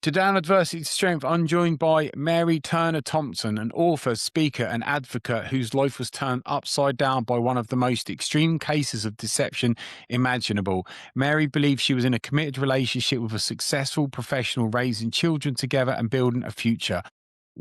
To Down Adversity to Strength, I'm joined by Mary Turner Thompson, an author, speaker, and advocate whose life was turned upside down by one of the most extreme cases of deception imaginable. Mary believed she was in a committed relationship with a successful professional, raising children together and building a future.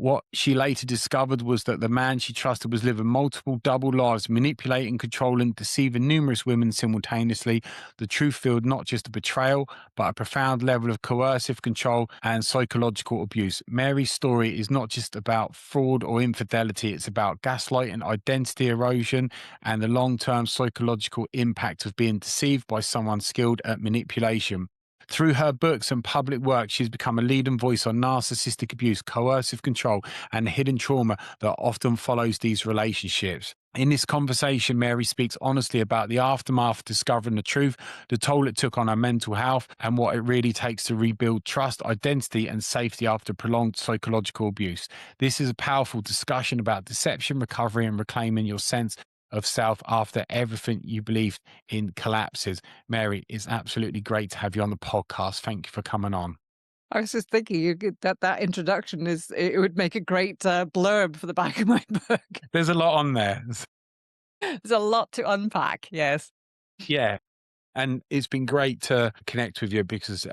What she later discovered was that the man she trusted was living multiple double lives, manipulating, controlling, deceiving numerous women simultaneously. The truth revealed not just a betrayal, but a profound level of coercive control and psychological abuse. Mary's story is not just about fraud or infidelity, it's about gaslighting, identity erosion, and the long term psychological impact of being deceived by someone skilled at manipulation. Through her books and public work, she's become a leading voice on narcissistic abuse, coercive control, and the hidden trauma that often follows these relationships. In this conversation, Mary speaks honestly about the aftermath of discovering the truth, the toll it took on her mental health, and what it really takes to rebuild trust, identity, and safety after prolonged psychological abuse. This is a powerful discussion about deception, recovery, and reclaiming your sense of self after everything you believed in collapses. Mary, it's absolutely great to have you on the podcast. Thank you for coming on. I was just thinking that introduction it would make a great blurb for the back of my book. There's a lot on there. There's a lot to unpack. Yes. Yeah. And it's been great to connect with you because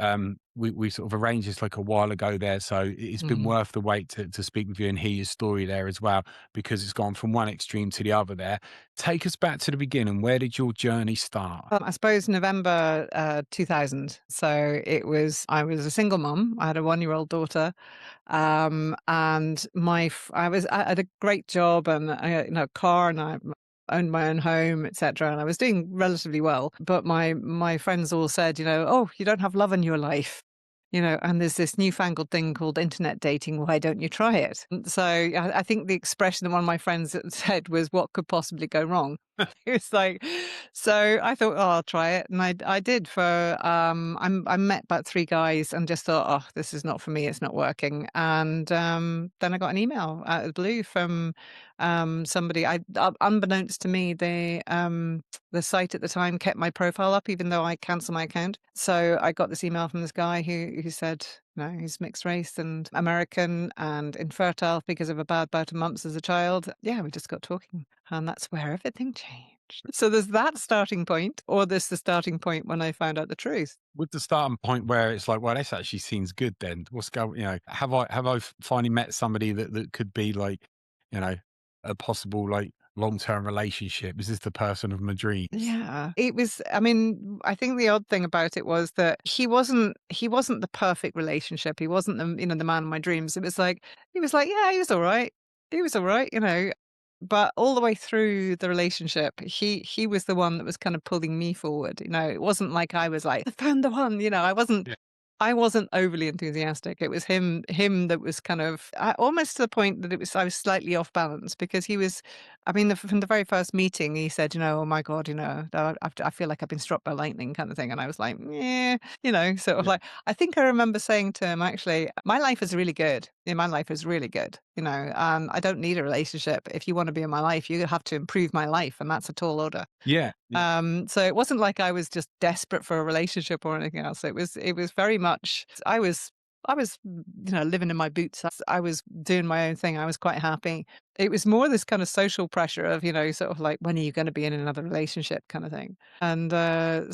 we sort of arranged this like a while ago there. So it's been Mhm. worth the wait to speak with you and hear your story there as well, because it's gone from one extreme to the other there. Take us back to the beginning. Where did your journey start? I suppose November 2000. So I was a single mum. I had a 1-year-old daughter, and I had a great job and a car, and I owned my own home, etc. And I was doing relatively well. But my friends all said, oh, you don't have love in your life. And there's this newfangled thing called internet dating. Why don't you try it? And so I think the expression that one of my friends said was, "What could possibly go wrong?" It's like, so I thought, oh, I'll try it, and I did for I met about 3 guys and just thought, oh, this is not for me. It's not working. And then I got an email out of the blue from somebody. Unbeknownst to me, the site at the time kept my profile up, even though I cancelled my account. So I got this email from this guy who said, no, he's mixed race and American and infertile because of a bad bout of mumps as a child. Yeah, we just got talking. And that's where everything changed. So there's that starting point, or there's the starting point when I found out the truth. With the starting point where it's like, well, this actually seems good then. What's going, have I finally met somebody that could be like, you know, a possible like long-term relationship? Is this the person of my dreams? Yeah. I mean, I think the odd thing about it was that he wasn't the perfect relationship. He wasn't the man of my dreams. He was like, yeah, he was all right. He was all right, But all the way through the relationship, he was the one that was kind of pulling me forward. It wasn't like I was like, I found the one, I wasn't overly enthusiastic. It was him that was kind of almost to the point that I was slightly off balance because he was. I mean, from the very first meeting, he said, "Oh my God, I feel like I've been struck by lightning," kind of thing, and I was like, "Yeah," sort of Yeah. like. I think I remember saying to him, actually, "My life is really good. Yeah, my life is really good. I don't need a relationship. If you want to be in my life, you have to improve my life, and that's a tall order." Yeah. Yeah. So it wasn't like I was just desperate for a relationship or anything else. It was very much I was living in my boots. I was doing my own thing. I was quite happy. It was more this kind of social pressure of, sort of like, when are you going to be in another relationship kind of thing. And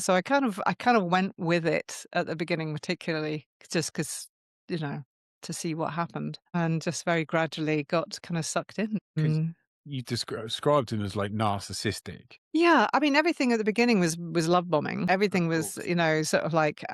so I kind of went with it at the beginning, particularly just because, you know, to see what happened, and just very gradually got kind of sucked in. Because you described him as like narcissistic. Yeah, I mean, everything at the beginning was love bombing. Of Everything was, course. sort of like,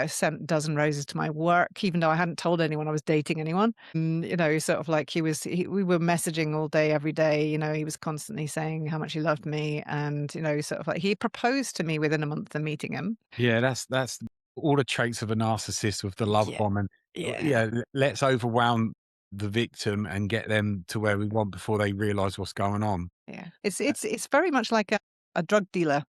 sent a dozen roses to my work, even though I hadn't told anyone I was dating anyone. Sort of like we were messaging all day, every day. He was constantly saying how much he loved me, and sort of like he proposed to me within a month of meeting him. Yeah, that's all the traits of a narcissist with the love Yeah, bomb and yeah, yeah, let's overwhelm the victim and get them to where we want before they realize what's going on. yeah. It's very much like a drug dealer.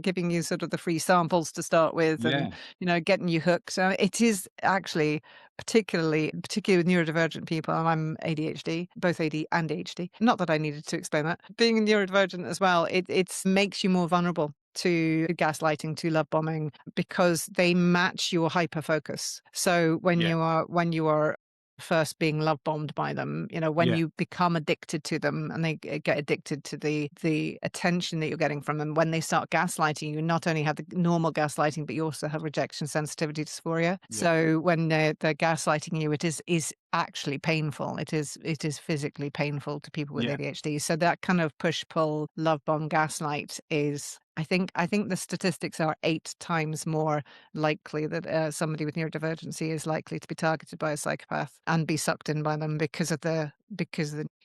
giving you sort of the free samples to start with, and Yeah. getting you hooked. So it is actually particularly with neurodivergent people, and I'm ADHD, both AD and ADHD. Not that I needed to explain that. Being neurodivergent as well, it makes you more vulnerable to gaslighting, to love bombing, because they match your hyper focus. So Yeah. when you are first being love bombed by them, when Yeah. you become addicted to them, and they get addicted to the attention that you're getting from them, when they start gaslighting you, not only have the normal gaslighting, but you also have rejection sensitivity dysphoria. Yeah. So when they're gaslighting you, it is actually painful. It is physically painful to people with Yeah. ADHD. So that kind of push pull love bomb gaslight is, I think the statistics are 8 times more likely that somebody with neurodivergency is likely to be targeted by a psychopath and be sucked in by them because of the.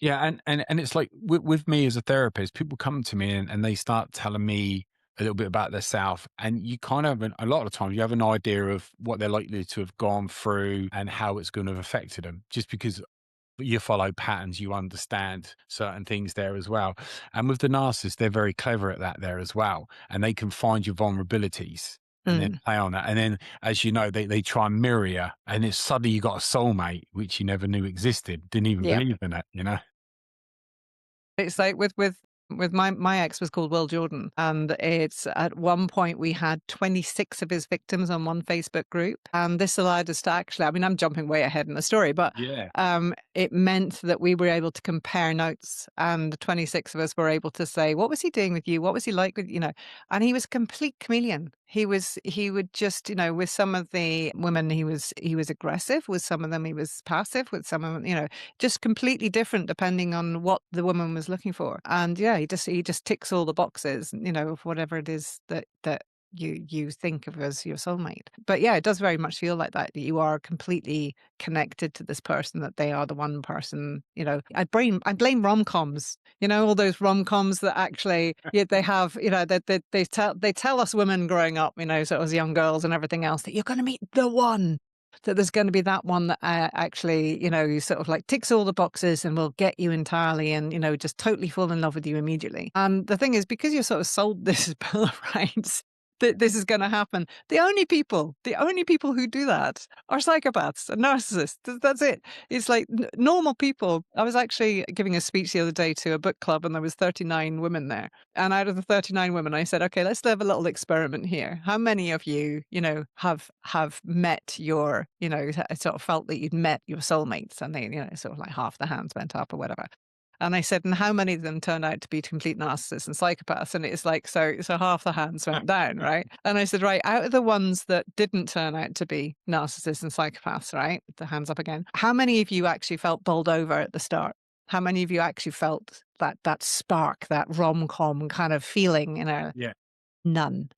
Yeah, and it's like with me as a therapist, people come to me and they start telling me a little bit about their self, and you kind of a lot of times you have an idea of what they're likely to have gone through and how it's going to have affected them, just because you follow patterns, you understand certain things there as well. And with the narcissist, they're very clever at that there as well, and they can find your vulnerabilities and then Mm, play on that. And then, as you know, they try and mirror you, and it's suddenly you got a soulmate which you never knew existed, didn't even yeah. believe in it, you know. It's like with my ex was called Will Jordan, and it's at one point we had 26 of his victims on one Facebook group, and this allowed us to actually. I mean, I'm jumping way ahead in the story, but Yeah. it meant that we were able to compare notes, and the 26 of us were able to say, "What was he doing with you? What was he like with you know?" And he was a complete chameleon. He would just with some of the women he was aggressive, with some of them he was passive, with some of them just completely different depending on what the woman was looking for. And yeah, he just ticks all the boxes, of whatever it is that you think of as your soulmate. But yeah, it does very much feel like that you are completely connected to this person, that they are the one person. I blame rom-coms, all those rom-coms that actually they have, that they tell us women growing up, sort of as young girls and everything else, that you're going to meet the one, that there's going to be that one that actually, sort of like ticks all the boxes and will get you entirely, and, just totally fall in love with you immediately. And the thing is, because you're sort of sold this bill of rights that this is going to happen, the only people who do that are psychopaths and narcissists. That's it. It's like normal people. I was actually giving a speech the other day to a book club, and there was 39 women there. And out of the 39 women, I said, okay, let's have a little experiment here. How many of you, have met your, sort of felt that you'd met your soulmates? And they, sort of like half the hands went up or whatever. And I said, and how many of them turned out to be complete narcissists and psychopaths? And it's like, so half the hands went down, right? And I said, right, out of the ones that didn't turn out to be narcissists and psychopaths, right? The hands up again. How many of you actually felt bowled over at the start? How many of you actually felt that spark, that rom-com kind of feeling? Yeah. None.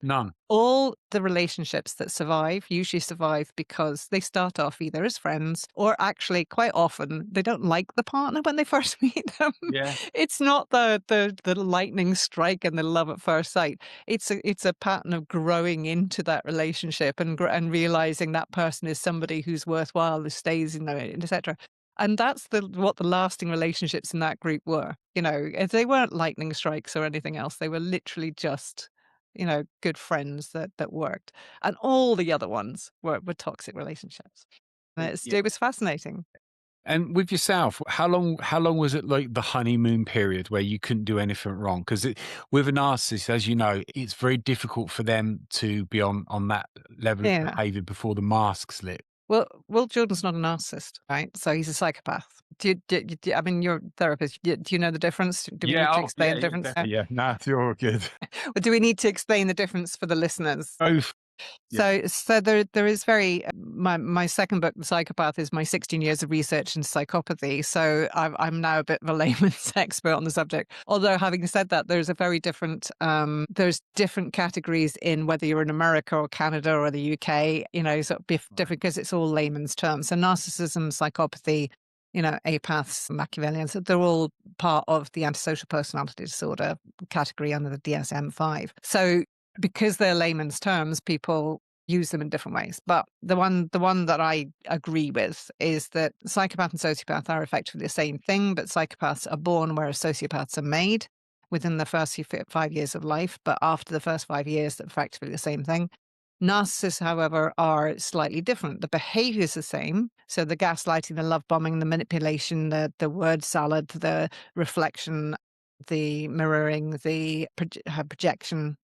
None. All the relationships that survive usually survive because they start off either as friends, or actually quite often they don't like the partner when they first meet them. Yeah. It's not the lightning strike and the love at first sight. It's a pattern of growing into that relationship, and realizing that person is somebody who's worthwhile, who stays, etc. And that's what the lasting relationships in that group were. They weren't lightning strikes or anything else. They were literally just good friends that worked. And all the other ones were toxic relationships. And Yeah. it was fascinating. And with yourself, how long was it like the honeymoon period where you couldn't do anything wrong? Because with a narcissist, as you know, it's very difficult for them to be on that level of Yeah. behavior before the mask slip. Well, Will Jordan's not a narcissist, right? So he's a psychopath. I mean, you're a therapist. Do you know the difference? Do we Yeah. need to Oh, explain yeah. the Yeah. difference? Definitely. Yeah. Nah, you're all good. Or do we need to explain the difference for the listeners? Both. Yeah. So there is my second book, The Psychopath, is my 16 years of research in psychopathy. So I'm now a bit of a layman's expert on the subject. Although, having said that, there's a very different there's different categories in whether you're in America or Canada or the UK. Sort of Right. different, because it's all layman's terms. So narcissism, psychopathy, apaths, Machiavellians, they're all part of the antisocial personality disorder category under the DSM-5. So because they're layman's terms, people use them in different ways. But the one that I agree with is that psychopath and sociopath are effectively the same thing, but psychopaths are born, whereas sociopaths are made, within the first 5 years of life, but after the first 5 years, they're effectively the same thing. Narcissists, however, are slightly different. The behavior is the same. So the gaslighting, the love bombing, the manipulation, the word salad, the reflection, the mirroring, the projection,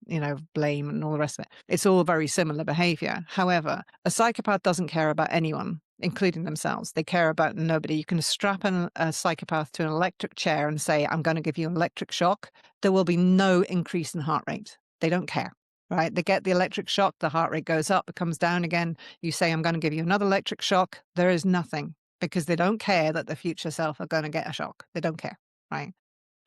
blame and all the rest of it. It's all very similar behavior. However, a psychopath doesn't care about anyone, including themselves. They care about nobody. You can strap a psychopath to an electric chair and say, I'm going to give you an electric shock. There will be no increase in heart rate. They don't care. Right? They get the electric shock, the heart rate goes up, it comes down again. You say, I'm going to give you another electric shock. There is nothing, because they don't care that the future self are going to get a shock. They don't care. Right?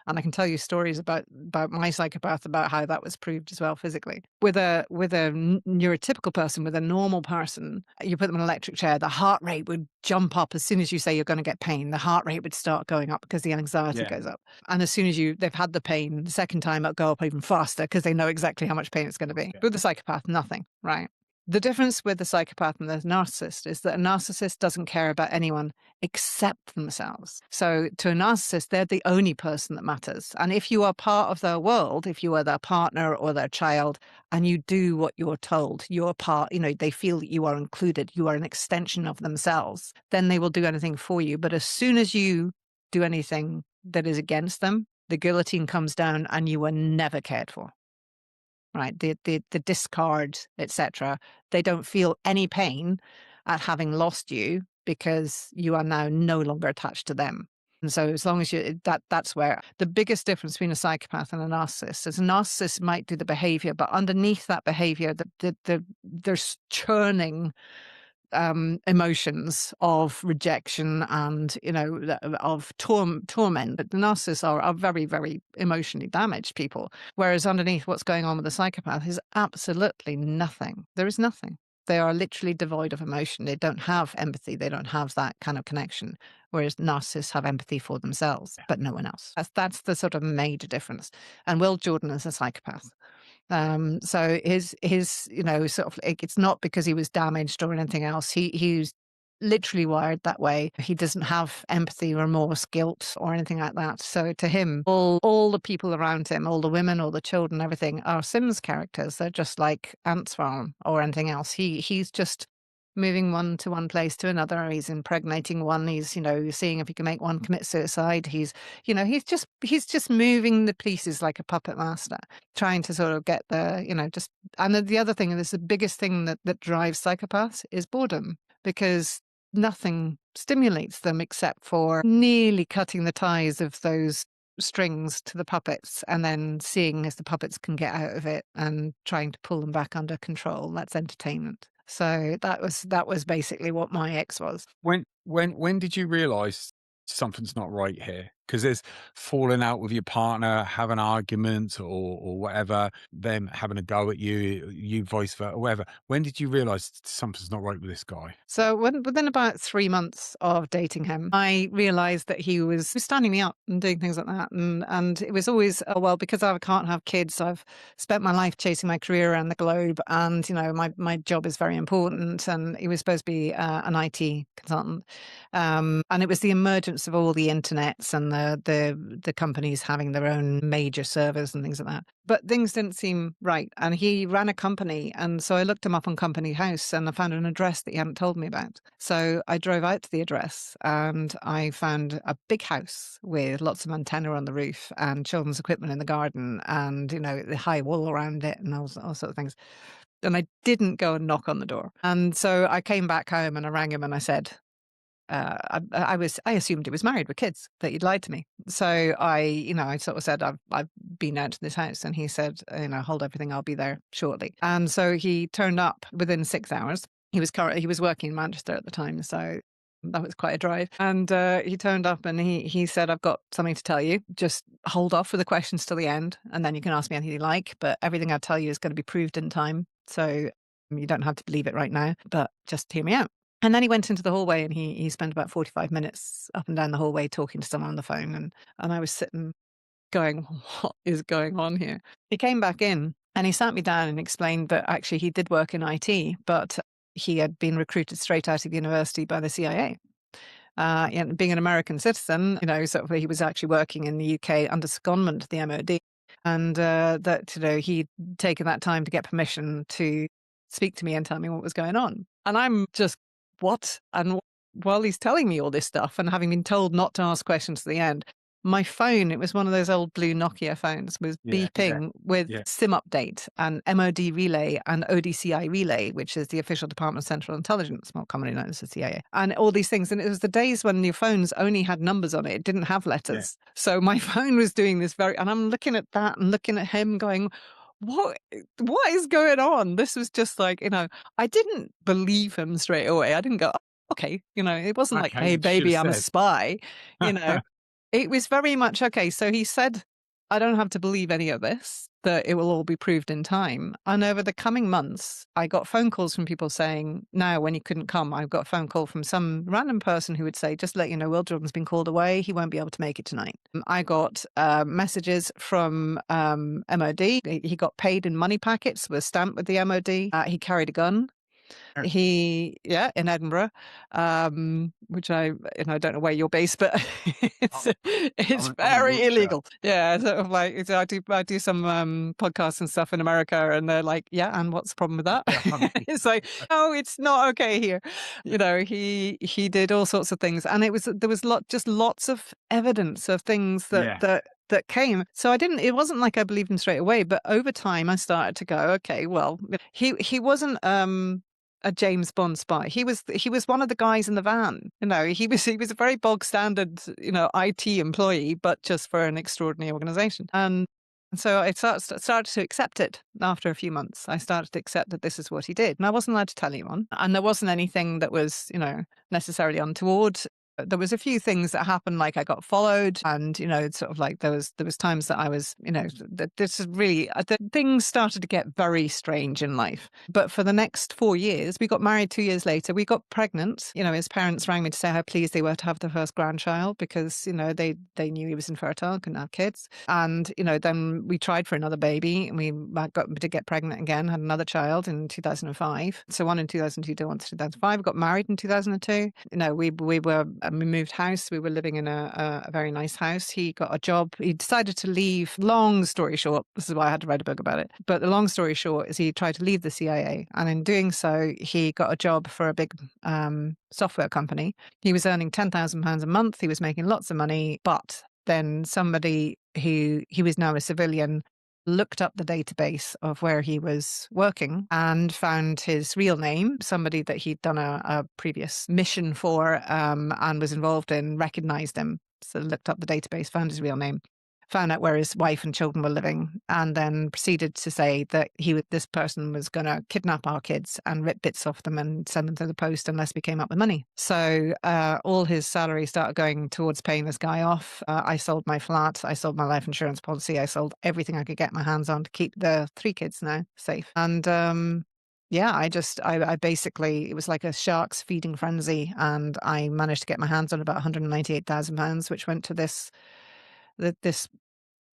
And I can tell you stories about my psychopath, about how that was proved as well physically. With a neurotypical person, with a normal person, you put them in an electric chair, the heart rate would jump up as soon as you say you're going to get pain. The heart rate would start going up because the anxiety goes up. And as soon as they've had the pain, the second time it'll go up even faster because they know exactly how much pain it's going to be. Yeah. With the psychopath, nothing, right? The difference with the psychopath and the narcissist is that a narcissist doesn't care about anyone except themselves. So to a narcissist, they're the only person that matters. And if you are part of their world, if you are their partner or their child, and you do what you're told, you're part, they feel that you are included, you are an extension of themselves, then they will do anything for you. But as soon as you do anything that is against them, the guillotine comes down and you are never cared for. Right, the discard, etc. They don't feel any pain at having lost you because you are now no longer attached to them. And so as long as that's where the biggest difference between a psychopath and a narcissist is. A narcissist might do the behavior, but underneath that behavior, there's churning emotions of rejection and of torment. But the narcissists are very, very emotionally damaged people, whereas underneath what's going on with the psychopath is absolutely nothing. There is nothing. They are literally devoid of emotion. They don't have empathy. They don't have that kind of connection, whereas narcissists have empathy for themselves, but no one else. That's the sort of major difference. And Will Jordan is a psychopath. So his sort of, it's not because he was damaged or anything else. He's literally wired that way. He doesn't have empathy, remorse, guilt, or anything like that. So to him, all the people around him, all the women, all the children, everything are Sims characters. They're just like ants farm or anything else. He's just moving one to one place to another. He's impregnating one. He's, seeing if he can make one commit suicide. He's just moving the pieces like a puppet master, trying to sort of get the, and the other thing, and this is the biggest thing that drives psychopaths, is boredom, because nothing stimulates them except for nearly cutting the ties of those strings to the puppets and then seeing if the puppets can get out of it and trying to pull them back under control. That's entertainment. So that was basically what my ex was. When did you realize something's not right here? Because there's falling out with your partner, having arguments or whatever, them having a go at you vice versa, whatever. When did you realize something's not right with this guy? So within about 3 months of dating him, I realized that he was standing me up and doing things like that. And it was always, oh, well, because I can't have kids, I've spent my life chasing my career around the globe. And, my job is very important. And he was supposed to be an IT consultant. And it was the emergence of all the internets and the companies having their own major servers and things like that. But things didn't seem right. And he ran a company. And so I looked him up on Company House and I found an address that he hadn't told me about. So I drove out to the address and I found a big house with lots of antenna on the roof and children's equipment in the garden and, the high wall around it and all sorts of things. And I didn't go and knock on the door. And so I came back home and I rang him and I said, I assumed he was married with kids, that he'd lied to me. So I sort of said, I've been out to this house. And he said, hold everything, I'll be there shortly. And so he turned up within 6 hours. He was working in Manchester at the time. So that was quite a drive. And he turned up and he said, I've got something to tell you. Just hold off with the questions till the end. And then you can ask me anything you like. But everything I tell you is going to be proved in time. So you don't have to believe it right now, but just hear me out. And then he went into the hallway and he spent about 45 minutes up and down the hallway talking to someone on the phone. And I was sitting going, what is going on here? He came back in and he sat me down and explained that actually he did work in IT, but he had been recruited straight out of university by the CIA. Being an American citizen, sort of he was actually working in the UK under secondment to the MOD. and that, he'd taken that time to get permission to speak to me and tell me what was going on. And I'm just, what? And while he's telling me all this stuff and having been told not to ask questions to the end, my phone, it was one of those old blue Nokia phones, was Yeah, yeah, beeping with yeah. SIM update and MOD relay and ODCI relay, which is the official Department of Central Intelligence, more commonly known as the CIA, and all these things. And it was the days when your phones only had numbers on it, it didn't have Yeah. letters. So my phone was doing this and I'm looking at that and looking at him going, what is going on? This was just like, I didn't believe him straight away. I didn't go, "Oh, okay." It wasn't like, Okay, "Hey, you should have baby, I'm a said. spy." You know, it was very much, okay, so he said, "I don't have to believe any of this, that it will all be proved in time." And over the coming months, I got phone calls from people saying, now when he couldn't come, I got a phone call from some random person who would say, "Just to let you know, Will Jordan's been called away. He won't be able to make it tonight." I got messages from MOD. He got paid in money packets, was stamped with the MOD. He carried a gun. In Edinburgh, which I don't know where you're based, but it's it's I'm in very Wiltshire. illegal. Yeah, sort of like I do some podcasts and stuff in America, and they're like, "Yeah, and what's the problem with that?" Yeah, It's like, "Oh, it's not okay here." He did all sorts of things, and there was just lots of evidence of things yeah. that came. So it wasn't like I believed him straight away, but over time I started to go, okay, well, he wasn't a James Bond spy. He was one of the guys in the van. He was a very bog standard, IT employee, but just for an extraordinary organization. And so I started to accept it after a few months. I started to accept that this is what he did. And I wasn't allowed to tell anyone. And there wasn't anything that was, necessarily untoward. There was a few things that happened, like I got followed, and it's sort of like there was times that I was, that this is really things started to get very strange in life. But for the next 4 years, we got married 2 years later. We got pregnant. His parents rang me to say how pleased they were to have their first grandchild because they knew he was infertile, couldn't have kids. And then we tried for another baby, and we got to get pregnant again, had another child in 2005. So one in 2002, one in 2005. We got married in 2002. We moved house. We were living in a very nice house. He got a job. He decided to leave. Long story short, this is why I had to write a book about it. But the long story short is he tried to leave the CIA. And in doing so, he got a job for a big software company. He was earning £10,000 a month. He was making lots of money. But then somebody he was now a civilian, looked up the database of where he was working and found his real name, somebody that he'd done a previous mission for and was involved in, recognized him. So looked up the database, found his real name, found out where his wife and children were living, and then proceeded to say that this person was going to kidnap our kids and rip bits off them and send them to the post unless we came up with money. So all his salary started going towards paying this guy off. I sold my flat. I sold my life insurance policy. I sold everything I could get my hands on to keep the 3 kids now safe. And I basically, it was like a shark's feeding frenzy. And I managed to get my hands on about £198,000, which went to this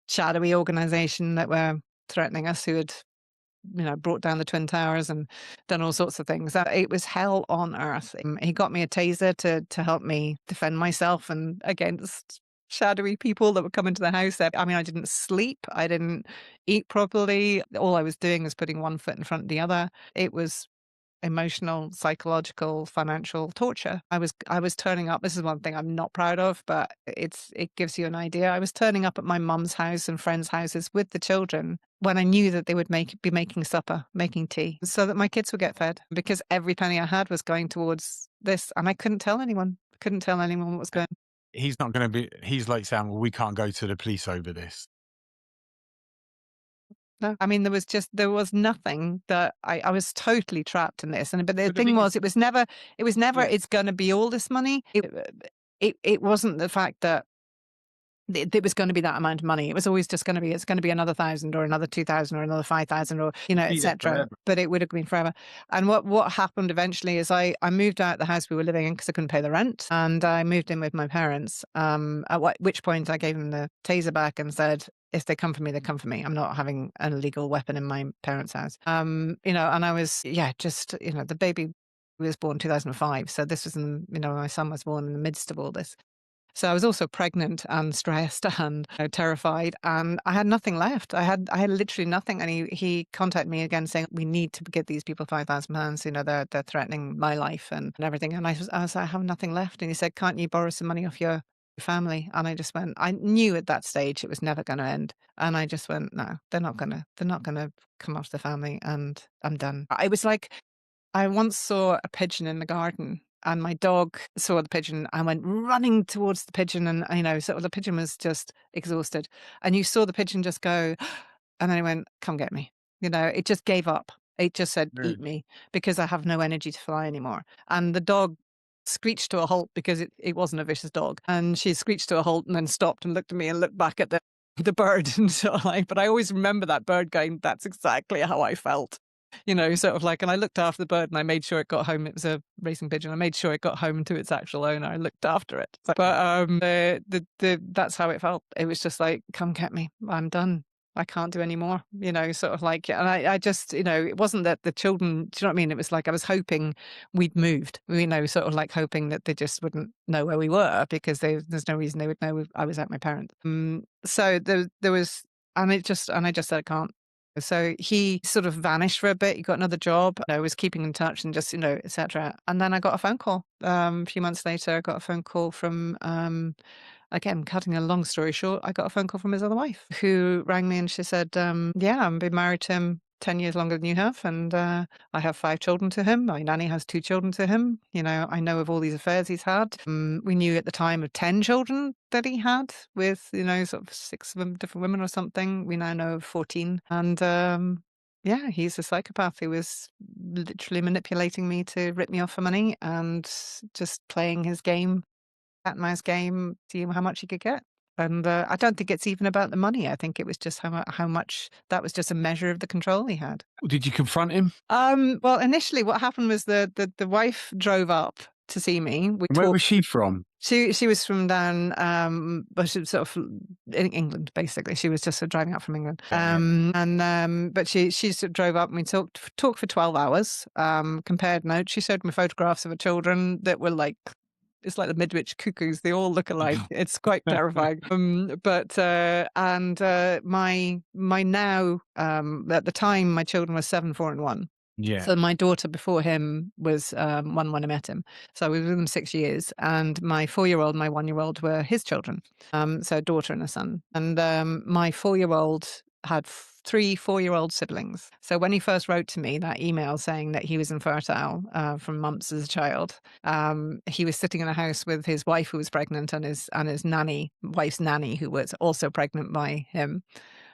shadowy organization that were threatening us, who had brought down the Twin Towers and done all sorts of things. It was hell on earth. He got me a taser to help me defend myself and against shadowy people that would come into the house. I didn't sleep. I didn't eat properly. All I was doing was putting one foot in front of the other. It was emotional, psychological, financial torture. I was turning up. This is one thing I'm not proud of, but it gives you an idea. I was turning up at my mum's house and friends' houses with the children when I knew that they would be making supper, making tea, so that my kids would get fed, because every penny I had was going towards this, and I couldn't tell anyone. Couldn't tell anyone what was going. He's not going to be, he's like saying, well, we can't go to the police over this. No, there was nothing that I was totally trapped in this. But the But the thing thing was, is, it was never, yeah, it's going to be all this money. It wasn't the fact that it was going to be that amount of money. It was always just going to be, it's going to be another 1,000 or another 2,000 or another 5,000 or, be there etc. forever. But it would have been forever. And what happened eventually is I moved out the house we were living in because I couldn't pay the rent. And I moved in with my parents, which point I gave them the taser back and said, if they come for me, they come for me. I'm not having an illegal weapon in my parents' house. And I was, the baby was born 2005. So this was my son was born in the midst of all this. So I was also pregnant and stressed and terrified, and I had nothing left. I had literally nothing. And he contacted me again saying, "We need to give these people £5,000. They're threatening my life and everything." And I was I have nothing left. And he said, "Can't you borrow some money off your family?" And I just went. I knew at that stage it was never going to end, and I just went, "No, they're not gonna come off the family, and I'm done." It was like I once saw a pigeon in the garden, and my dog saw the pigeon and went running towards the pigeon, and sort of the pigeon was just exhausted, and you saw the pigeon just go, and then it went, "Come get me." It just gave up. It just said, "Eat Really? me," because I have no energy to fly anymore. And the dog screeched to a halt because it wasn't a vicious dog, and she screeched to a halt and then stopped and looked at me and looked back at the bird, and sort of like, but I always remember that bird going, "That's exactly how I felt." Sort of like, and I looked after the bird and I made sure it got home. It was a racing pigeon. I made sure it got home to its actual owner. I looked after it. But that's how it felt. It was just like, "Come get me. I'm done. I can't do any more." Sort of like, and I just, it wasn't that the children, do you know what I mean? It was like I was hoping we'd moved, sort of like hoping that they just wouldn't know where we were, because there's no reason they would know I was at my parents'. So there was, and I just said, "I can't." So he sort of vanished for a bit. He got another job. I was keeping in touch and just, etc. And then I got a phone call. A few months later, I got a phone call from, again, cutting a long story short, I got a phone call from his other wife, who rang me, and she said, "Yeah, I've been married to him 10 years longer than you have. And I have 5 children to him. My nanny has 2 children to him. I know of all these affairs he's had. We knew at the time of 10 children that he had with, sort of 6 of them different women or something. We now know of 14. And yeah, he's a psychopath. He was literally manipulating me to rip me off for money and just playing his game, cat and mouse game, see how much he could get." And I don't think it's even about the money. I think it was just how much that was just a measure of the control he had. Did you confront him? Well, initially, what happened was the wife drove up to see me. We Where was talked. she from? She was from down, but she was sort of in England, basically. She was just sort of driving up from England. Yeah, yeah. And but she sort of drove up, and we talked for 12 hours. Compared notes. She showed me photographs of her children that were like, it's like the Midwich cuckoos. They all look alike. It's quite terrifying. My now, at the time, my children were 7, 4, and 1. Yeah. So my daughter before him was 1 when I met him. So I was with him 6 years, and my 4-year-old and my 1-year-old were his children. So a daughter and a son. And my 4-year-old had 3 4-year-old siblings. So when he first wrote to me that email saying that he was infertile from mumps as a child, he was sitting in a house with his wife, who was pregnant, and his wife's nanny, who was also pregnant by him.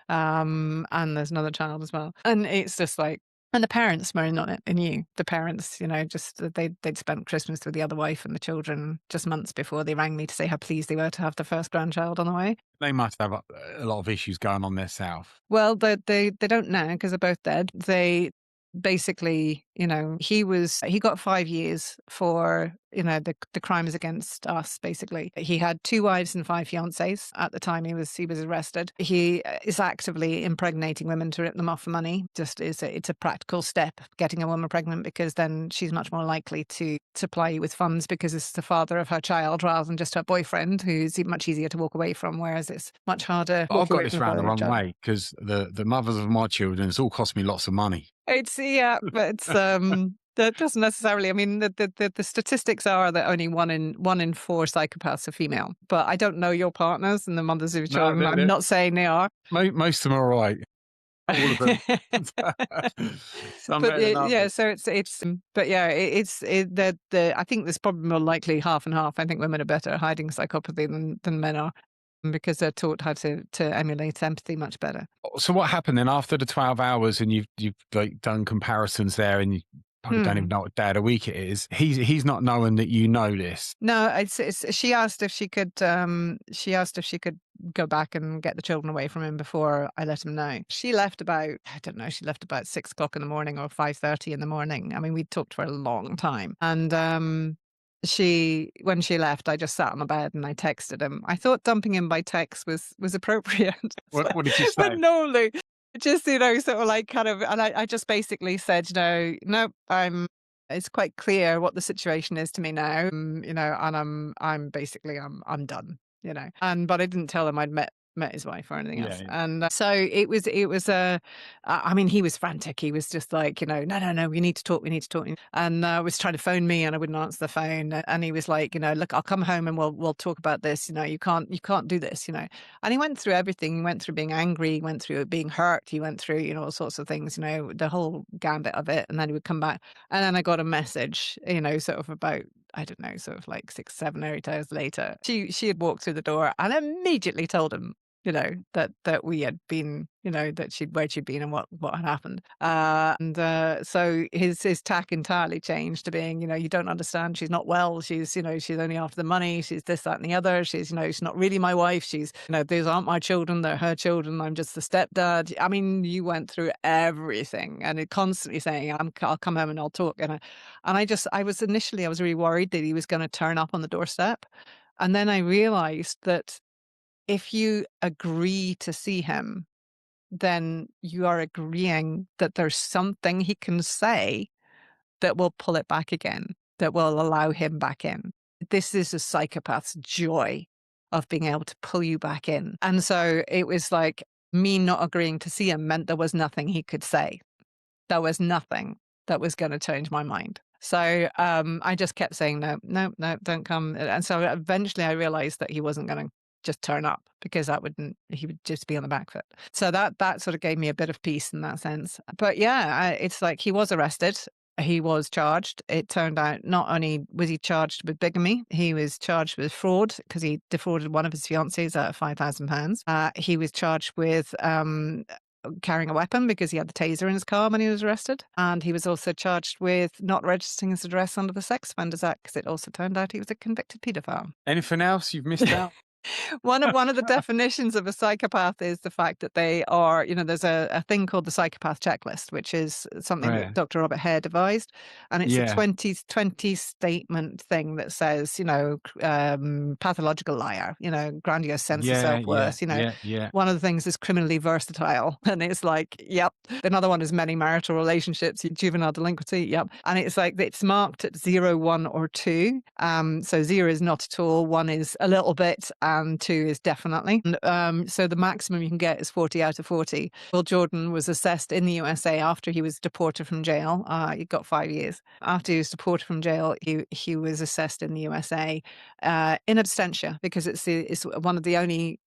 And there's another child as well. And it's just like, and the parents were in on it, and the parents, just they'd spent Christmas with the other wife and the children just months before they rang me to say how pleased they were to have the first grandchild on the way. They must have a lot of issues going on there south. Well, they don't now because they're both dead. They basically, he got 5 years for, the crimes against us, basically. He had 2 wives and 5 fiancés at the time he was arrested. He is actively impregnating women to rip them off for money. Just it's a practical step, getting a woman pregnant, because then she's much more likely to supply you with funds, because it's the father of her child rather than just her boyfriend, who's much easier to walk away from, whereas it's much harder. I've got this round the wrong way, because the mothers of my children, it's all cost me lots of money. Yeah, but that doesn't necessarily. I mean, the statistics are that only one in 4 psychopaths are female. But I don't know your partners and the mothers of your children. I'm not saying they are. Most of them are all right. All of them. Some better than others. Yeah. So but yeah, I think there's probably more likely half and half. I think women are better at hiding psychopathy than men are, because they're taught how to emulate empathy much better. So what happened then after the 12 hours, and you've like done comparisons there, and you probably don't even know what day of the week it is. He's not knowing that you know this. No, she asked if she could. She asked if she could go back and get the children away from him before I let him know. She left about, I don't know, she left about 6 o'clock in the morning or 5:30 in the morning. I mean, we talked for a long time, and when she left, I just sat on the bed and I texted him. I thought dumping him by text was appropriate. What did you say? But no, like, just, sort of like kind of, and I just basically said, no, I'm It's quite clear what the situation is to me now, and I'm basically I'm done, And but I didn't tell him I'd met his wife or anything Yeah, else, yeah. and so it was I mean, he was frantic. He was just like, no, no, no, we need to talk, we need to talk, and was trying to phone me, and I wouldn't answer the phone, and he was like, look, I'll come home and we'll talk about this. You can't do this. And he went through everything. He went through being angry. He went through being hurt. He went through, all sorts of things. The whole gambit of it, and then he would come back. And then I got a message, sort of about, I don't know, sort of like 6, 7, 8 hours later. She had walked through the door and immediately told him, that we had been, that where she'd been and what had happened. And so his tack entirely changed to being, you don't understand. She's not well. She's, she's only after the money. She's this, that, and the other. She's, she's not really my wife. She's, these aren't my children. They're her children. I'm just the stepdad. I mean, you went through everything, and it constantly saying, I'll come home and I'll talk. I was really worried that he was going to turn up on the doorstep. And then I realized that if you agree to see him, then you are agreeing that there's something he can say that will pull it back again, that will allow him back in. This is a psychopath's joy of being able to pull you back in. And so it was like me not agreeing to see him meant there was nothing he could say. There was nothing that was going to change my mind. So I just kept saying, no, no, no, don't come. And so eventually I realized that he wasn't going to just turn up, because he would just be on the back foot. So that sort of gave me a bit of peace in that sense. But yeah, it's like he was arrested. He was charged. It turned out not only was he charged with bigamy, he was charged with fraud because he defrauded one of his fiancées out of £5,000. He was charged with carrying a weapon because he had the taser in his car when he was arrested. And he was also charged with not registering his address under the Sex Offenders Act, because it also turned out he was a convicted paedophile. Anything else you've missed out? One of the definitions of a psychopath is the fact that they are, there's a thing called the psychopath checklist, which is something that Right. Dr. Robert Hare devised. And it's a Yeah. 20 statement thing that says, pathological liar, grandiose sense of Yeah, yeah, self-worth, yeah, yeah. one of the things is criminally versatile. And it's like, yep. Another one is many marital relationships, juvenile delinquency. Yep. And it's like, it's marked at 0, 1, or 2. So 0 is not at all, 1 is a little bit, and 2 is definitely. And, so the maximum you can get is 40 out of 40. Will Jordan was assessed in the USA after he was deported from jail. He got 5 years. After he was deported from jail, he was assessed in the USA in absentia, because it's one of the only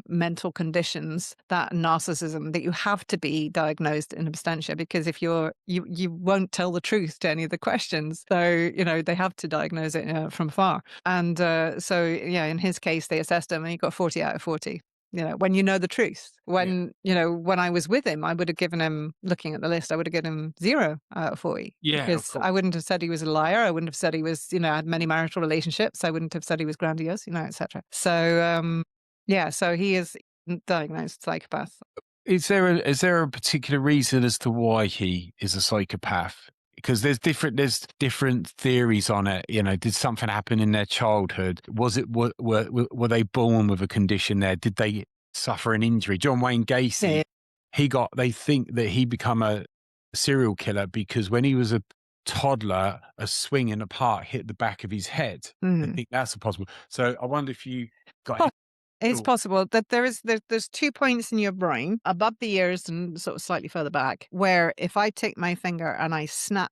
mental conditions, that narcissism, that you have to be diagnosed in absentia, because if you won't tell the truth to any of the questions, so they have to diagnose it from afar. And so yeah, in his case they assessed him and he got 40 out of 40. When you know the truth. When I was with him, I would have given him, looking at the list, I would have given him 0 out of 40. Yeah, of Because course. I wouldn't have said he was a liar. I wouldn't have said he was, had many marital relationships. I wouldn't have said he was grandiose, etc. So, yeah, so he is diagnosed psychopath. Is there a particular reason as to why he is a psychopath? Because there's different theories on it. Did something happen in their childhood? Was it were they born with a condition there? Did they suffer an injury? John Wayne Gacy, Yeah. they think that he become a serial killer because when he was a toddler, a swing in a park hit the back of his head. I Mm. think that's possible. So I wonder if you got any It's thoughts. possible that there's 2 points in your brain above the ears and sort of slightly further back, where if I take my finger and I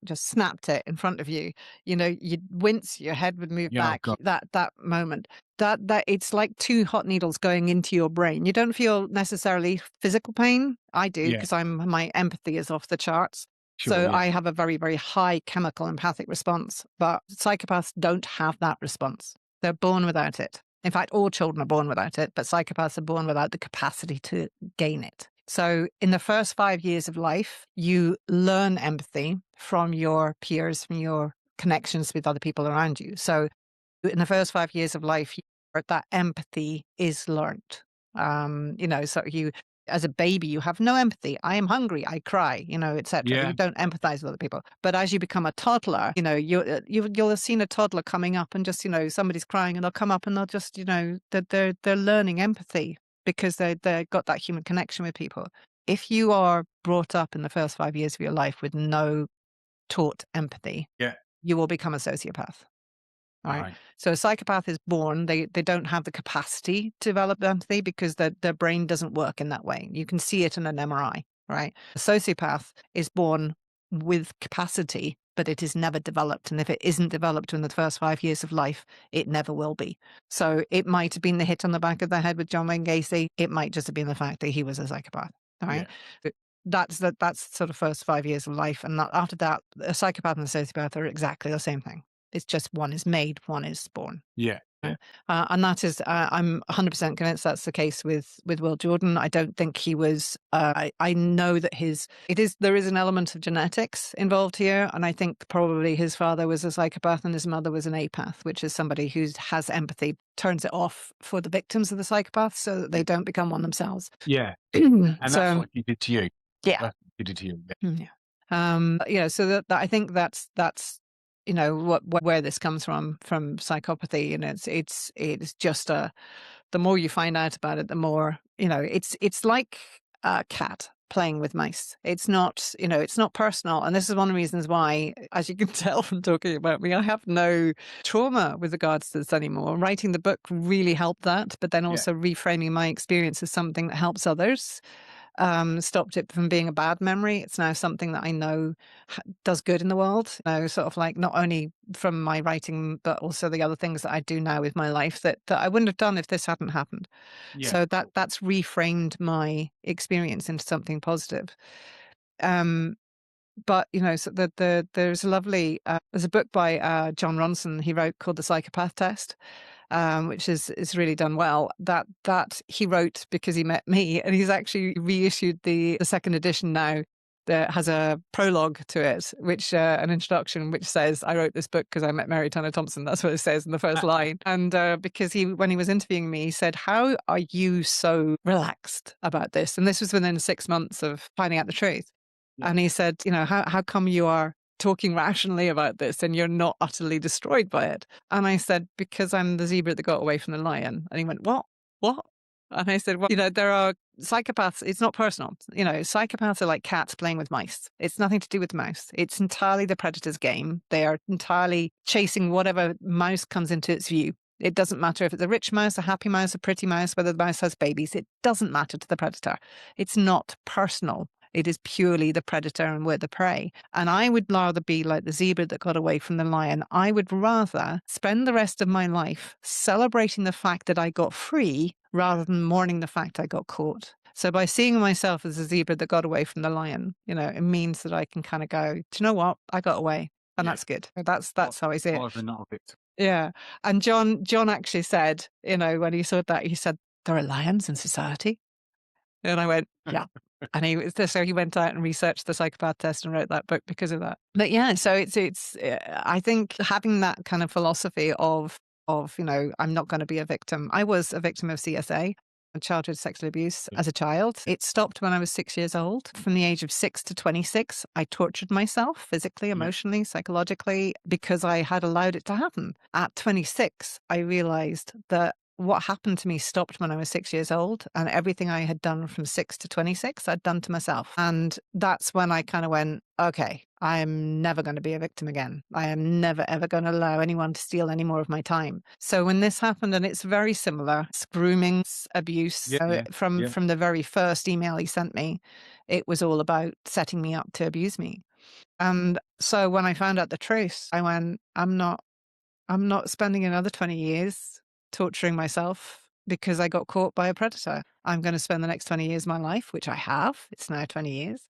just snapped it in front of you, you'd wince, your head would move Yeah, I've back. got That moment, that it's like 2 hot needles going into your brain. You don't feel necessarily physical pain. I do, yeah, because my empathy is off the charts. sure, So yeah, I have a very, very high chemical empathic response, but psychopaths don't have that response. They're born without it. In fact, all children are born without it, but psychopaths are born without the capacity to gain it. So in the first 5 years of life, you learn empathy from your peers, from your connections with other people around you. So in the first 5 years of life, that empathy is learnt. So as a baby, you have no empathy. I am hungry, I cry, etc. yeah, You don't empathize with other people. But as you become a toddler, you'll have seen a toddler coming up and just, somebody's crying and they'll come up and they'll just, they're learning empathy because they've got that human connection with people. If you are brought up in the first 5 years of your life with no taught empathy, Yeah. you will become a sociopath. Right. Right. So a psychopath is born, they don't have the capacity to develop empathy because their brain doesn't work in that way. You can see it in an MRI, right? A sociopath is born with capacity, but it is never developed. And if it isn't developed in the first 5 years of life, it never will be. So it might have been the hit on the back of the head with John Wayne Gacy. It might just have been the fact that he was a psychopath. All right. Yeah. But that's sort of first 5 years of life. And after that, a psychopath and a sociopath are exactly the same thing. It's just one is made, one is born. Yeah. Yeah. And that is, I'm 100% convinced that's the case with Will Jordan. I don't think he was. I know that there is an element of genetics involved here, and I think probably his father was a psychopath and his mother was an apath, which is somebody who has empathy, turns it off for the victims of the psychopath so that they don't become one themselves. Yeah. And that's So what he did to you. yeah, That's what he did to you. yeah. So that I think that's where this comes from psychopathy, and it's just the more you find out about it, the more it's like a cat playing with mice. It's not personal, and this is one of the reasons why, as you can tell from talking about me, I have no trauma with regards to this anymore. Writing the book really helped that, but then also reframing my experience as something that helps others. Stopped it from being a bad memory. It's now something that I know does good in the world. Sort of like not only from my writing, but also the other things that I do now with my life that I wouldn't have done if this hadn't happened. Yeah. So that's reframed my experience into something positive. But so there's a lovely there's a book by John Ronson he wrote called The Psychopath Test. Which is really done well. That he wrote because he met me, and he's actually reissued the second edition now. That has a prologue to it, which an introduction, which says, "I wrote this book because I met Mary Turner Thompson." That's what it says in the first line. And because when he was interviewing me, he said, "How are you so relaxed about this?" And this was within 6 months of finding out the truth. Yeah. And he said, how come you are talking rationally about this and you're not utterly destroyed by it? And I said, because I'm the zebra that got away from the lion. And he went, what? And I said, well, there are psychopaths. It's not personal. Psychopaths are like cats playing with mice. It's nothing to do with the mouse. It's entirely the predator's game. They are entirely chasing whatever mouse comes into its view. It doesn't matter if it's a rich mouse, a happy mouse, a pretty mouse, whether the mouse has babies. It doesn't matter to the predator. It's not personal. It is purely the predator and we're the prey. And I would rather be like the zebra that got away from the lion. I would rather spend the rest of my life celebrating the fact that I got free rather than mourning the fact I got caught. So by seeing myself as a zebra that got away from the lion, it means that I can kind of go, do you know what? I got away. And that's good. That's how I see it. Not a victim. Yeah. And John actually said, when he saw that, he said, there are lions in society. And I went, yeah. And he went out and researched the psychopath test and wrote that book because of that. But yeah, so it's I think having that kind of philosophy of I'm not going to be a victim. I was a victim of CSA, childhood sexual abuse, as a child. It stopped when I was 6 years old. From the age of 6 to 26, I tortured myself physically, emotionally, psychologically, because I had allowed it to happen. At 26, I realized that what happened to me stopped when I was 6 years old, and everything I had done from 6 to 26, I'd done to myself. And that's when I kind of went, okay, I'm never going to be a victim again. I am never, ever going to allow anyone to steal any more of my time. So when this happened, and it's very similar, it's grooming, abuse, from the very first email he sent me, it was all about setting me up to abuse me. And so when I found out the truth, I went, I'm not spending another 20 years torturing myself because I got caught by a predator. I'm going to spend the next 20 years of my life, which I have. It's now 20 years,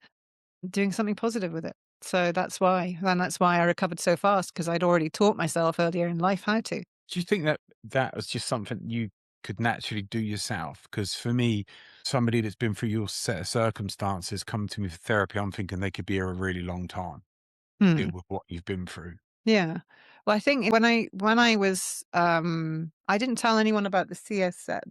doing something positive with it. So that's why. And that's why I recovered so fast, because I'd already taught myself earlier in life how to. Do you think that was just something you could naturally do yourself? Because for me, somebody that's been through your set of circumstances come to me for therapy, I'm thinking they could be here a really long time, deal with what you've been through. Yeah. Well, I think when I was, I didn't tell anyone about the CSA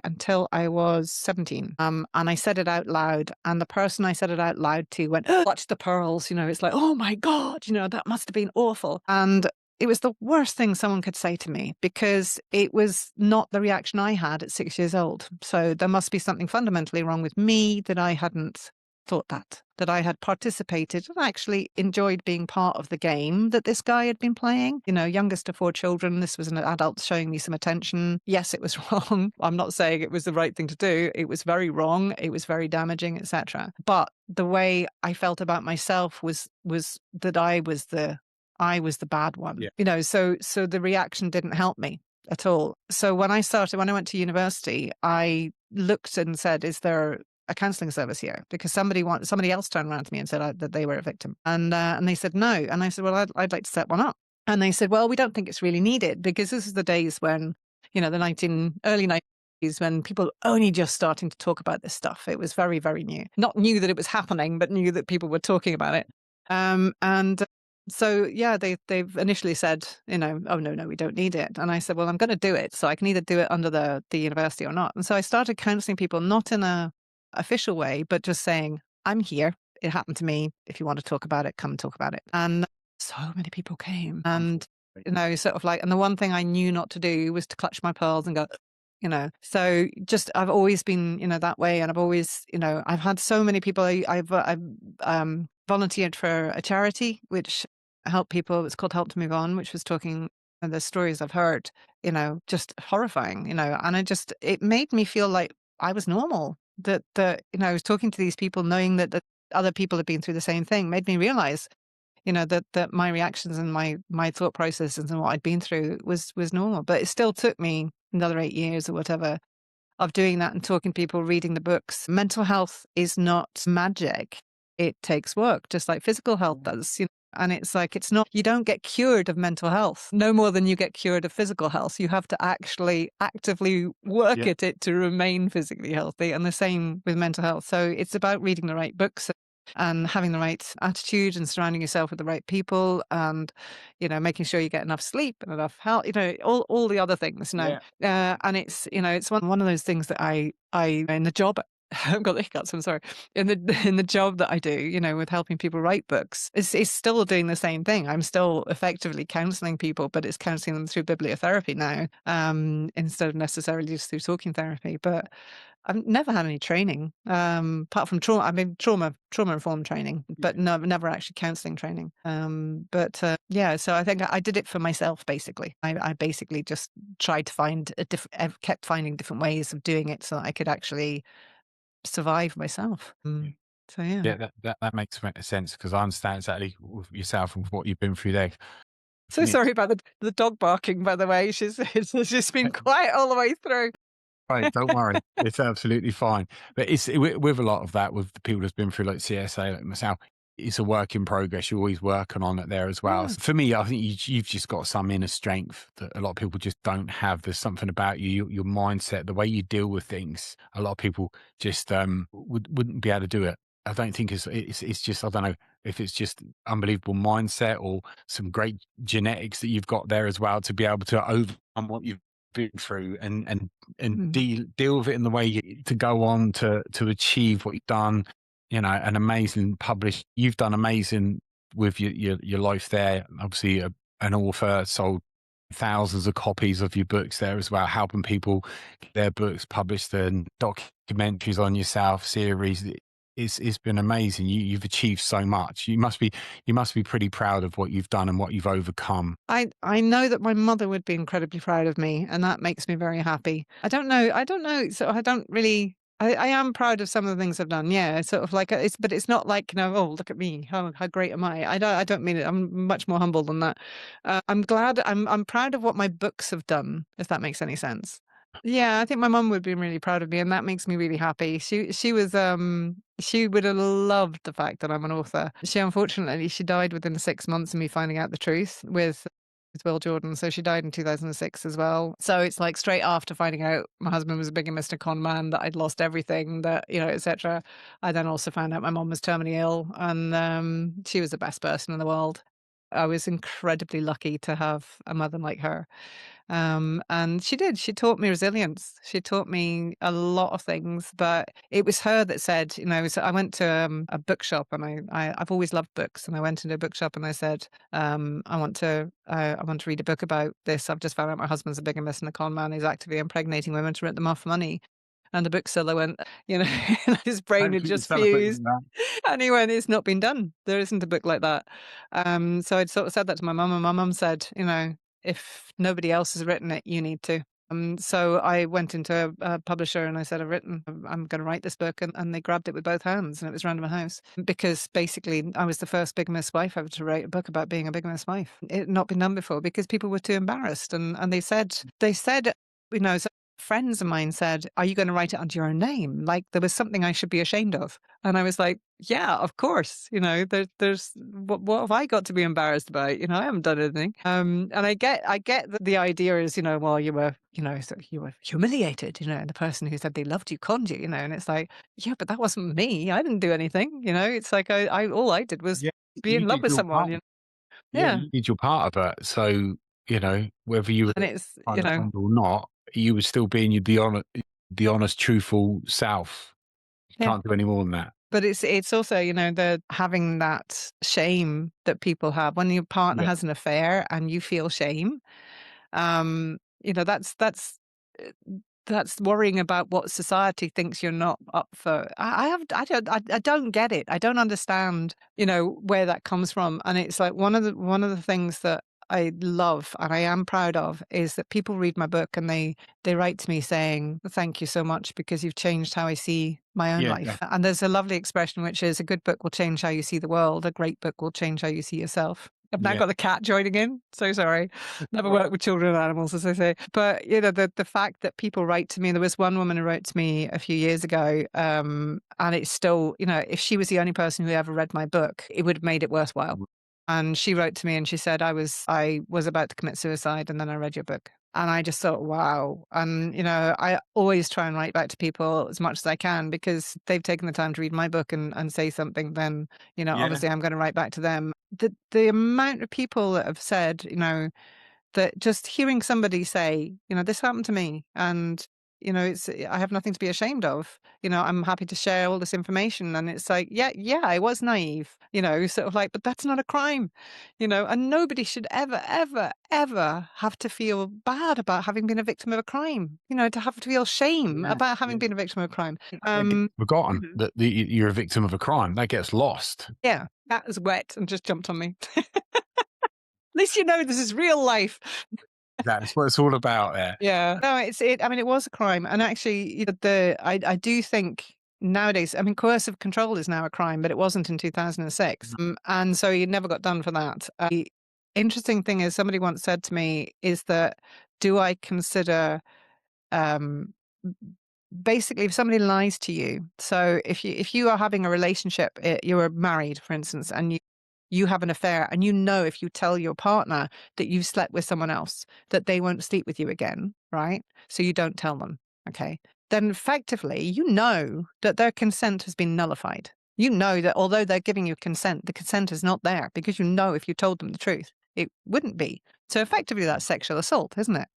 until I was 17. And I said it out loud, and the person I said it out loud to went, oh, watch the pearls. It's like, oh my God, that must have been awful. And it was the worst thing someone could say to me, because it was not the reaction I had at 6 years old. So there must be something fundamentally wrong with me that I hadn't thought that I had participated and actually enjoyed being part of the game that this guy had been playing. You know, youngest of 4 children. This was an adult showing me some attention. Yes, it was wrong. I'm not saying it was the right thing to do. It was very wrong. It was very damaging, etc. But the way I felt about myself was that I was the bad one. Yeah. You know, so the reaction didn't help me at all. So when I went to university, I looked and said, is there a counselling service here? Because somebody else turned around to me and said that they were a victim. And they said no. And I said, well, I'd like to set one up. And they said, well, we don't think it's really needed, because this is the days when, you know, the early 90s, when people only just starting to talk about this stuff. It was very, very new. Not new that it was happening, but new that people were talking about it. And so, yeah, they've initially said, you know, oh, no, we don't need it. And I said, well, I'm going to do it. So I can either do it under the university or not. And so I started counseling people, not in a official way, but just saying, I'm here. It happened to me. If you want to talk about it, come and talk about it. And so many people came. And, you know, sort of like, and the one thing I knew not to do was to clutch my pearls and go, you know, so just, I've always been, you know, that way. And I've always, you know, I've had so many people. I've volunteered for a charity, which helped people. It's called Help to Move On, which was talking, and the stories I've heard, you know, just horrifying, you know, and it made me feel like I was normal. That, you know, I was talking to these people, knowing that other people had been through the same thing, made me realize, you know, that my reactions and my thought processes and what I'd been through was normal. But it still took me another 8 years or whatever of doing that and talking to people, reading the books. Mental health is not magic. It takes work, just like physical health does. You know? And it's like, you don't get cured of mental health, no more than you get cured of physical health. You have to actually actively work Yeah. at it to remain physically healthy. And the same with mental health. So it's about reading the right books and having the right attitude and surrounding yourself with the right people, and, you know, making sure you get enough sleep and enough health, you know, all the other things, you know. And it's, you know, it's one of those things that I in the job, I've got the hiccups, I'm sorry. In the job that I do, you know, with helping people write books, it's still doing the same thing. I'm still effectively counseling people, but it's counseling them through bibliotherapy now, instead of necessarily just through talking therapy. But I've never had any training, apart from trauma. I mean, trauma informed training, but no, never actually counselling training. But yeah, so I think I did it for myself. Basically, I basically just tried to find kept finding different ways of doing it so that I could actually survive myself. So yeah. Yeah, that makes sense, because I understand exactly with yourself and what you've been through there. So sorry about the dog barking, by the way. She's just been quiet all the way through. Right, don't worry. It's absolutely fine. But it's with a lot of that, with the people that's been through like CSA, like myself, it's a work in progress. You're always working on it there as well. Yeah. So for me, I think you've just got some inner strength that a lot of people just don't have. There's something about you, your mindset, the way you deal with things. A lot of people just wouldn't be able to do it. I don't think it's just, I don't know if it's just unbelievable mindset or some great genetics that you've got there as well, to be able to overcome what you've been through and deal with it in the way to go on to achieve what you've done. You know, an amazing published. You've done amazing with your life there. Obviously, an author, sold thousands of copies of your books there as well, helping people get their books published, and documentaries on yourself, series. It's been amazing. You've achieved so much. You must be pretty proud of what you've done and what you've overcome. I know that my mother would be incredibly proud of me, and that makes me very happy. I don't know. So I don't really. I am proud of some of the things I've done. Yeah, sort of like but it's not like, you know, oh, look at me, how great am I? I don't mean it. I'm much more humble than that. I'm glad. I'm proud of what my books have done, if that makes any sense. Yeah, I think my mum would be really proud of me, and that makes me really happy. She was she would have loved the fact that I'm an author. She died within 6 months of me finding out the truth with Will Jordan. So she died in 2006 as well. So it's like straight after finding out my husband was a big and Mr. Con man, that I'd lost everything, that, you know, etc. I then also found out my mum was terminally ill, and she was the best person in the world. I was incredibly lucky to have a mother like her. And she taught me resilience. She taught me a lot of things, but it was her that said, you know, so I went to a bookshop, and I've always loved books. And I went into a bookshop and I said, I want to read a book about this. I've just found out my husband's a bigamist and a con man. He's actively impregnating women to rip them off for money. And the bookseller went, you know, his brain Don't had put just yourself in fused. that. And he went, "It's not been done. There isn't a book like that." So I'd sort of said that to my mum, and my mum said, you know, "If nobody else has written it, you need to." So I went into a publisher and I said, I'm going to write this book. And they grabbed it with both hands, and it was Random House, because basically I was the first bigamous wife ever to write a book about being a bigamous wife. It had not been done before because people were too embarrassed. And they said, you know, so friends of mine said, "Are you going to write it under your own name? Like there was something I should be ashamed of." And I was like, "Yeah, of course. You know, there's what have I got to be embarrassed about? You know, I haven't done anything." And I get that the idea is, you know, well, you were, you know, so you were humiliated, you know, and the person who said they loved you conned you, you know, and it's like, yeah, but that wasn't me. I didn't do anything, you know. It's like I all I did was Yeah, be in you love did with your someone, part. you know? Yeah, Yeah, you did your part of it. So, you know, whether you and were it's, trying you to know, fund or not, you were still being the honest, truthful self. You yeah. can't do any more than that. But it's also, you know, the having that shame that people have when your partner Yeah. has an affair and you feel shame. You know, uh, that's worrying about what society thinks you're not up for. I don't get it. I don't understand, you know, where that comes from. And it's like one of the things that I love and I am proud of is that people read my book and they write to me saying, "Thank you so much because you've changed how I see my own Yeah. life." And there's a lovely expression which is, "A good book will change how you see the world. A great book will change how you see yourself." I've now Yeah. got the cat joining in. So sorry. Never worked with children and animals, as I say. But you know, the fact that people write to me, there was one woman who wrote to me a few years ago, and it's still, you know, if she was the only person who ever read my book, it would have made it worthwhile. And she wrote to me and she said, I was about to commit suicide and then I read your book. And I just thought, wow. And, you know, I always try and write back to people as much as I can because they've taken the time to read my book and say something, then, you know, Yeah. obviously I'm going to write back to them. The amount of people that have said, you know, that just hearing somebody say, you know, "This happened to me and, you know, I have nothing to be ashamed of. You know, I'm happy to share all this information." And it's like, yeah, yeah, I was naive, you know, sort of like, but that's not a crime, you know, and nobody should ever, ever, ever have to feel bad about having been a victim of a crime, you know, to have to feel shame Yeah. about having Yeah. been a victim of a crime. It gets forgotten Mhm. that you're a victim of a crime. That gets lost. Yeah, that was wet and just jumped on me. At least you know this is real life. That's what it's all about there. Yeah. No, I mean, it was a crime, and actually, you know, I do think nowadays, I mean, coercive control is now a crime, but it wasn't in 2006, and so you never got done for that. The interesting thing is, somebody once said to me, "Is that do I consider um, basically if somebody lies to you, so if you are having a relationship, you are married for instance, and you have an affair and you know if you tell your partner that you've slept with someone else that they won't sleep with you again, right? So you don't tell them, okay? Then effectively you know that their consent has been nullified. You know that although they're giving you consent, the consent is not there because you know if you told them the truth it wouldn't be. So effectively that's sexual assault, isn't it?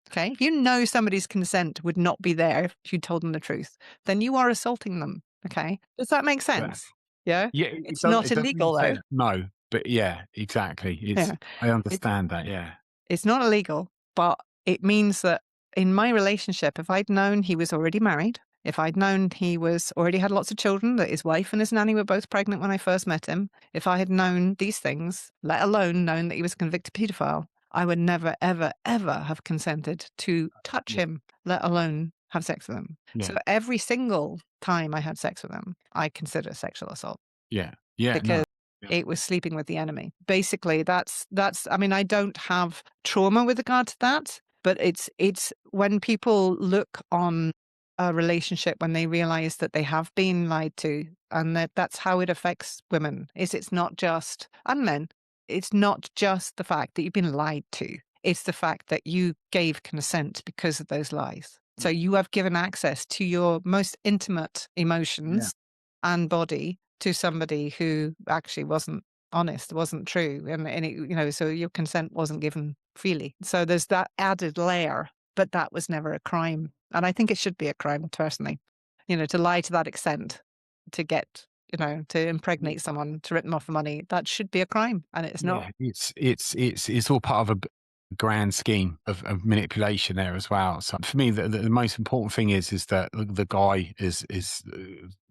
Okay. If you know somebody's consent would not be there if you told them the truth, then you are assaulting them. Okay. Does that make Yeah. sense? Yeah. Yeah, It's not it doesn't illegal make though. sense. No, but yeah, exactly. Yeah. I It, understand that. Yeah. it's not illegal, but it means that in my relationship, if I'd known he was already married, if I'd known he was already had lots of children, that his wife and his nanny were both pregnant when I first met him, if I had known these things, let alone known that he was a convicted paedophile, I would never, ever, ever have consented to touch Yeah. him, let alone have sex with him. So Yeah. every single time I had sex with him, I consider sexual assault Yeah. Yeah. No. because Yeah. it was sleeping with the enemy. Basically, that's I mean, I don't have trauma with regard to that, but it's when people look on a relationship when they realize that they have been lied to and that's how it affects women. Is it's not just and men. It's not just the fact that you've been lied to. It's the fact that you gave consent because of those lies. So you have given access to your most intimate Yeah. emotions and body to somebody who actually wasn't honest, wasn't true, and it, you know, so your consent wasn't given freely. So there's that added layer, but that was never a crime, and I think it should be a crime personally. You know, to lie to that extent, to get, you know, to impregnate someone, to rip them off for money, that should be a crime, and it's not. Yeah. It's all part of a. grand scheme of manipulation there as well. So for me, the most important thing is that the guy is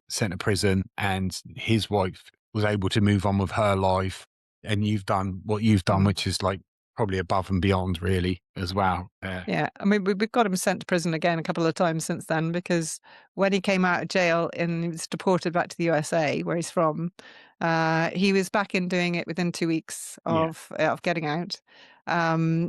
sent to prison, and his wife was able to move on with her life, and you've done what you've done, Mm. which is like probably above and beyond, really, as well. Yeah, I mean, we've got him sent to prison again a couple of times since then, because when he came out of jail and he was deported back to the USA, where he's from, he was back in doing it within 2 weeks Yeah, of getting out.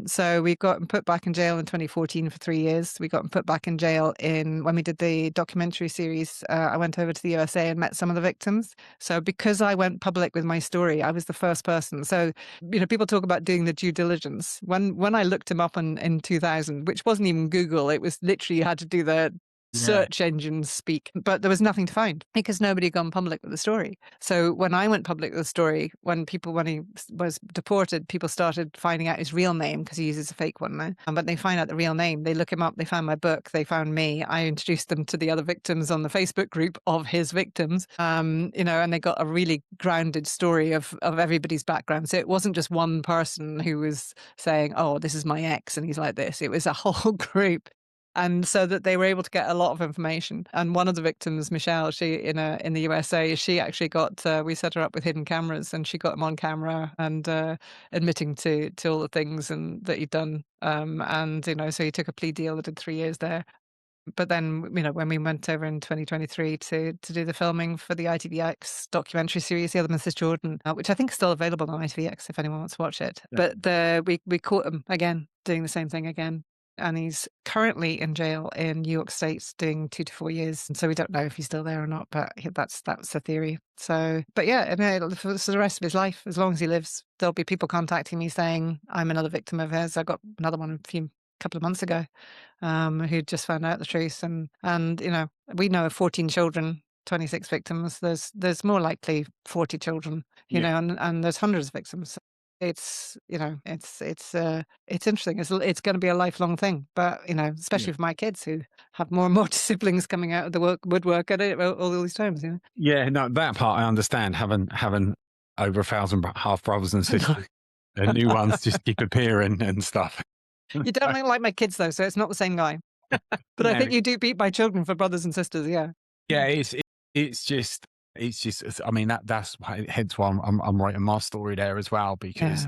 So we got him put back in jail in 2014 for 3 years. We got him put back in jail when we did the documentary series. I went over to the USA and met some of the victims. So because I went public with my story, I was the first person. So people talk about doing the due diligence. When I looked him up in 2000, which wasn't even Google, it was literally you had to do the yeah, search engine speak, but there was nothing to find because nobody had gone public with the story. So when I went public with the story, when he was deported, people started finding out his real name because he uses a fake one now. But they find out the real name. They look him up. They found my book. They found me. I introduced them to the other victims on the Facebook group of his victims. And they got a really grounded story of everybody's background. So it wasn't just one person who was saying, "Oh, this is my ex and he's like this." It was a whole group. And so that they were able to get a lot of information. And one of the victims, Michelle, she in the USA, she actually got we set her up with hidden cameras, and she got him on camera and admitting to all the things and that he'd done. And so he took a plea deal that did 3 years there. But then, when we went over in 2023 to do the filming for the ITVX documentary series, The Other Mrs. Jordan, which I think is still available on ITVX if anyone wants to watch it. yeah, But we caught him again doing the same thing again. And he's currently in jail in New York State doing 2 to 4 years. And so we don't know if he's still there or not, but that's the theory. So, but yeah, and for the rest of his life, as long as he lives, there'll be people contacting me saying, I'm another victim of his. I got another one couple of months ago, who just found out the truth. And we know of 14 children, 26 victims. There's more likely 40 children, yeah, and there's hundreds of victims. It's it's interesting. It's going to be a lifelong thing, but yeah. especially for my kids who have more and more siblings coming out of the woodwork at it all these times. Yeah, no, that part I understand. Having over 1,000 half brothers and sisters, and new ones just keep appearing and stuff. You don't look like my kids though, so it's not the same guy. But I No, think you do beat my children for brothers and sisters. Yeah. yeah, it's just I mean that's hence why I'm writing my story there as well, because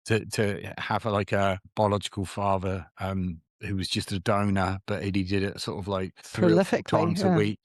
Yeah. to have like a biological father who was just a donor, but he did it sort of like 3 or 4 Prolifically. times a Yeah. week.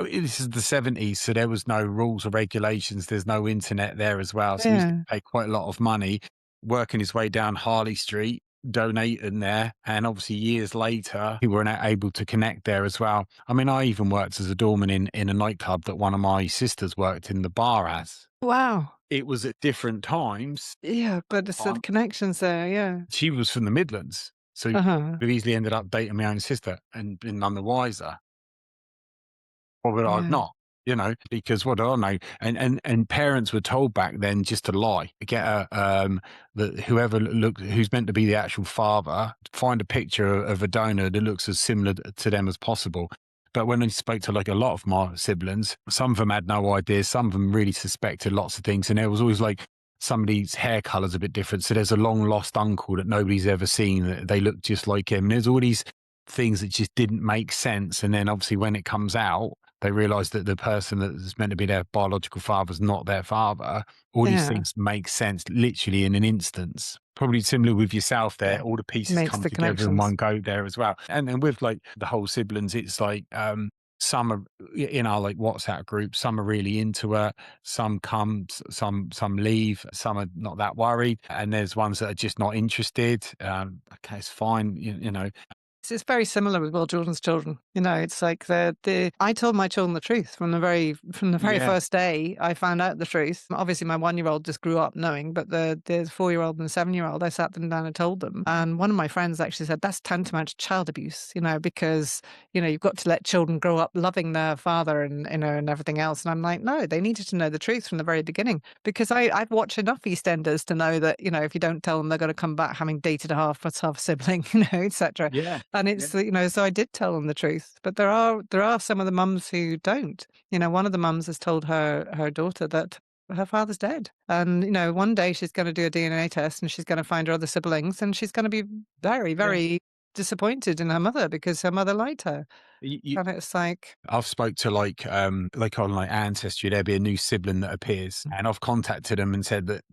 This is the 70s, so there was no rules or regulations. There's no internet there as well, so he used to Yeah. pay quite a lot of money, working his way down Harley Street, donating there, and obviously years later we were not able to connect there as well. I mean, I even worked as a doorman in a nightclub that one of my sisters worked in the bar as. Wow. It was at different times. Yeah, but it's the connections there. Yeah. She was from the Midlands, so you Uh-huh. could have easily ended up dating my own sister and been none the wiser. Or would I have Yeah. not? Because what do I know? And parents were told back then just to lie. Get that whoever who's meant to be the actual father, find a picture of a donor that looks as similar to them as possible. But when I spoke to like a lot of my siblings, some of them had no idea, some of them really suspected lots of things, and there was always like somebody's hair color's a bit different. So there's a long lost uncle that nobody's ever seen that they look just like him. And there's all these things that just didn't make sense. And then obviously when it comes out, they realize that the person that is meant to be their biological father is not their father. All these Yeah. things make sense literally in an instance. Probably similar with yourself there. Yeah. All the pieces Makes come the together in connections. one go there as well. And with like the whole siblings, it's like some are in our like WhatsApp group, some are really into it, some come, some leave, some are not that worried, and there's ones that are just not interested. Okay, it's fine, It's very similar with Will Jordan's children. It's like I told my children the truth from the very yeah, first day I found out the truth. Obviously, my 1-year-old just grew up knowing, but the 4-year-old and the 7-year-old, I sat them down and told them. And one of my friends actually said that's tantamount to child abuse, because you've got to let children grow up loving their father and everything else. And I'm like, no, they needed to know the truth from the very beginning, because I've watched enough EastEnders to know that if you don't tell them, they're going to come back having dated a half sibling, etc. yeah, And yeah, it's, so I did tell them the truth, but there are some of the mums who don't. One of the mums has told her daughter that her father's dead. And, one day she's going to do a DNA test and she's going to find her other siblings and she's going to be very, Yeah. very disappointed in her mother because her mother lied to her. You, And it's like, I've spoke to like on like Ancestry, there'll be a new sibling that appears, and I've contacted them and said that,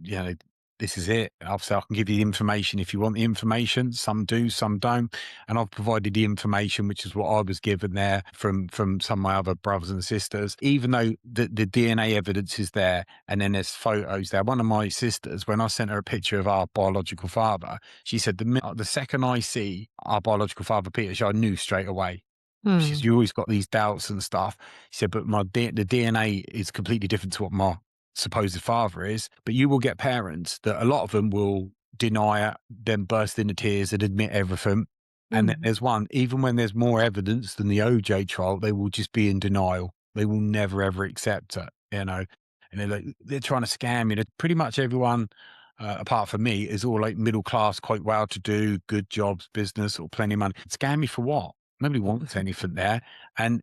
this is it. I've said I can give you the information if you want the information. Some do, some don't, and I've provided the information, which is what I was given there from some of my other brothers and sisters. Even though the DNA evidence is there, and then there's photos there. One of my sisters, when I sent her a picture of our biological father, she said the second I see our biological father, Peter, I knew straight away. She hmm, says, you always got these doubts and stuff. She said, but the DNA is completely different to what my supposed father is. But you will get parents that a lot of them will deny it, then burst into tears and admit everything. And then hmm. there's one, even when there's more evidence than the OJ trial, they will just be in denial. They will never, ever accept it. And they're trying to scam you. Pretty much everyone, apart from me, is all like middle class, quite well to do, good jobs, business, or plenty of money. Scam you for what? Nobody wants anything there. And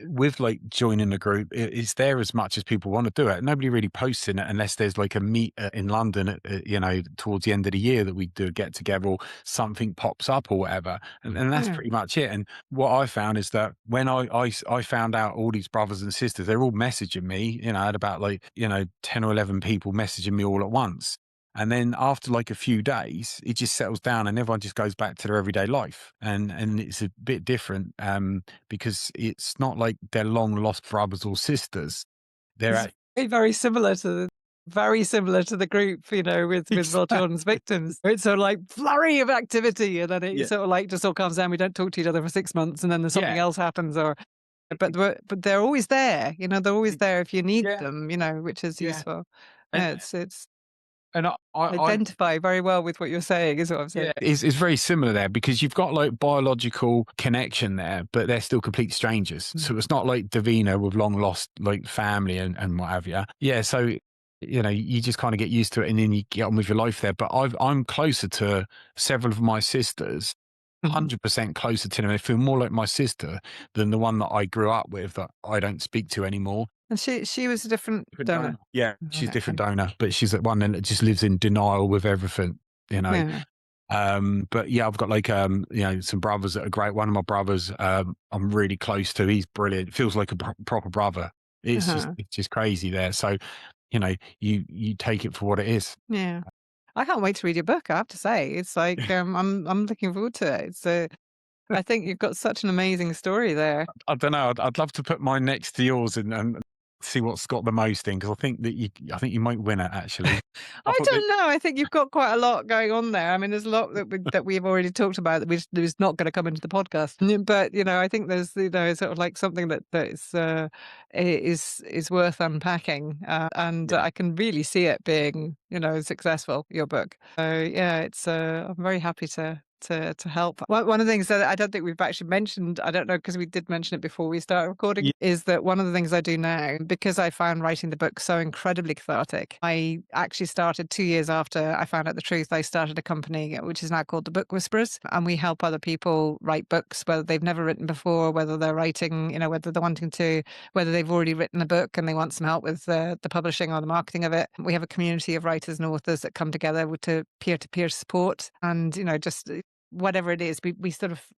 with like joining the group, it's there as much as people want to do it. Nobody really posts in it unless there's like a meet in London, towards the end of the year that we do a get together or something pops up or whatever. And that's Yeah. pretty much it. And what I found is that when I found out all these brothers and sisters, they're all messaging me, I had about 10 or 11 people messaging me all at once. And then after like a few days, it just settles down and everyone just goes back to their everyday life. And it's a bit different because it's not like they're long lost brothers or sisters. They're It's at very similar to the group, with real children's victims. It's sort of like flurry of activity, and then it Yeah. sort of like just all calms down. We don't talk to each other for 6 months, and then there's something Yeah. else happens. But they're always there. They're always there if you need Yeah. them. Which is Yeah. useful. And Yeah, it's and I identify very well with what you're saying. Is what I'm saying. yeah, it's very similar there because you've got like biological connection there, but they're still complete strangers. Mm. So it's not like Davina with long lost like family and what have you. Yeah, so you just kind of get used to it and then you get on with your life there. But I'm closer to several of my sisters, Mhm. 100% closer to them. They feel more like my sister than the one that I grew up with that I don't speak to anymore. And she was a different Different donor. donor. Yeah, she's Right, different okay. donor, but she's the one that just lives in denial with everything. You know, Yeah. but yeah, I've got like some brothers that are great. One of my brothers, I'm really close to. He's brilliant. Feels like a proper brother. Uh-huh. It's just crazy there. So, you take it for what it is. Yeah. I can't wait to read your book, I have to say. It's like, I'm looking forward to it. I think you've got such an amazing story there. I don't know. I'd love to put mine next to yours and see what's got the most in because I think you might win it actually. I I thought that don't know. I think you've got quite a lot going on there. I mean, there's a lot that we've already talked about that is not going to come into the podcast. But I think there's sort of like something that is worth unpacking, and yeah. I can really see it being successful. Your book. So yeah, it's I'm very happy to help. One of the things that I don't think we've actually mentioned, I don't know because we did mention it before we started recording, Yeah. is that one of the things I do now, because I found writing the book so incredibly cathartic, I actually started 2 years after I found out the truth. I started a company which is now called The Book Whisperers, and we help other people write books, whether they've never written before, whether they're writing, whether they're wanting to, whether they've already written a book and they want some help with the publishing or the marketing of it. We have a community of writers and authors that come together to peer-to-peer support and, just whatever it is,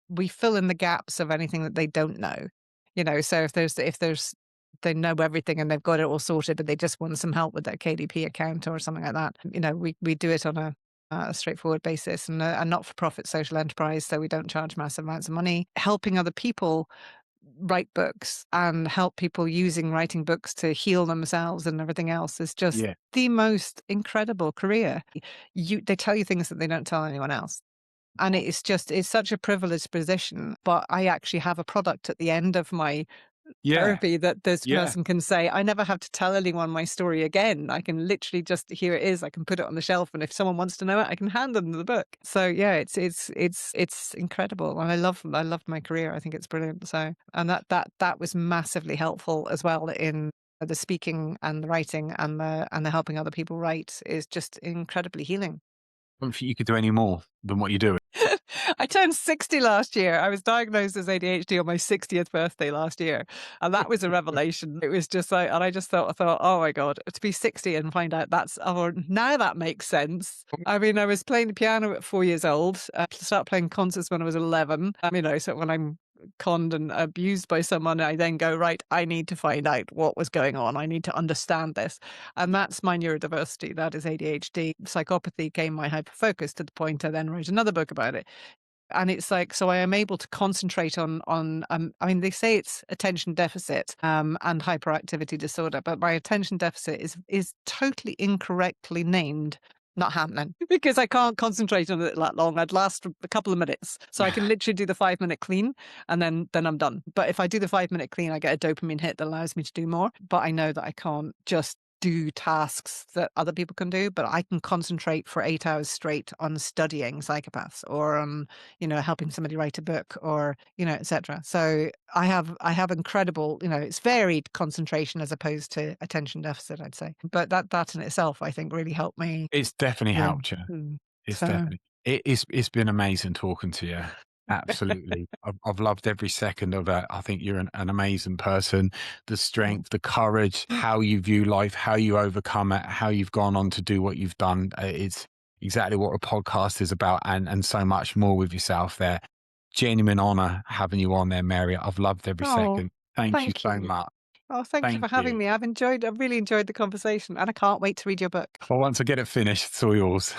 we fill in the gaps of anything that they don't know. So if there's they know everything and they've got it all sorted, but they just want some help with their KDP account or something like that. We do it on a straightforward basis and a not-for-profit social enterprise, so we don't charge massive amounts of money. Helping other people write books and help people using writing books to heal themselves and everything else is just Yeah. the most incredible career. They tell you things that they don't tell anyone else. And it's such a privileged position, but I actually have a product at the end of my Yeah. therapy that this Yeah. person can say, I never have to tell anyone my story again. I can literally just, here it is. I can put it on the shelf. And if someone wants to know it, I can hand them the book. So yeah, it's incredible. And I love my career. I think it's brilliant. So, and that was massively helpful as well in the speaking and the writing and the helping other people write is just incredibly healing. I don't think you could do any more than what you're doing. I turned 60 last year. I was diagnosed as ADHD on my 60th birthday last year. And that was a revelation. It was just like, and I thought, oh my God, to be 60 and find out oh, now that makes sense. I mean, I was playing the piano at 4 years old, started playing concerts when I was 11. So when I'm conned and abused by someone, I then go, right, I need to find out what was going on. I need to understand this. And that's my neurodiversity. That is ADHD. Psychopathy came my hyperfocus to the point I then wrote another book about it. And it's like, so I am able to concentrate I mean, they say it's attention deficit and hyperactivity disorder, but my attention deficit is totally incorrectly named. Not happening because I can't concentrate on it that long. I'd last a couple of minutes. So I can literally do the 5 minute clean and then I'm done. But if I do the 5 minute clean, I get a dopamine hit that allows me to do more. But I know that I can't just do tasks that other people can do, but I can concentrate for 8 hours straight on studying psychopaths or on, helping somebody write a book or, etc. So I have incredible, it's varied concentration as opposed to attention deficit, I'd say. But that in itself, I think really helped me. It's definitely Yeah. helped you. It's So definitely it's been amazing talking to you. Absolutely. I've loved every second of it. I think you're an amazing person. The strength, the courage, how you view life, how you overcome it, how you've gone on to do what you've done. It's exactly what a podcast is about and so much more with yourself there. Genuine honor having you on there, Mary. I've loved every oh, second. Thank you thank so you. much. Oh, thank you Thank for having you. me. I've really enjoyed the conversation and I can't wait to read your book. Well, once I get it finished, it's all yours.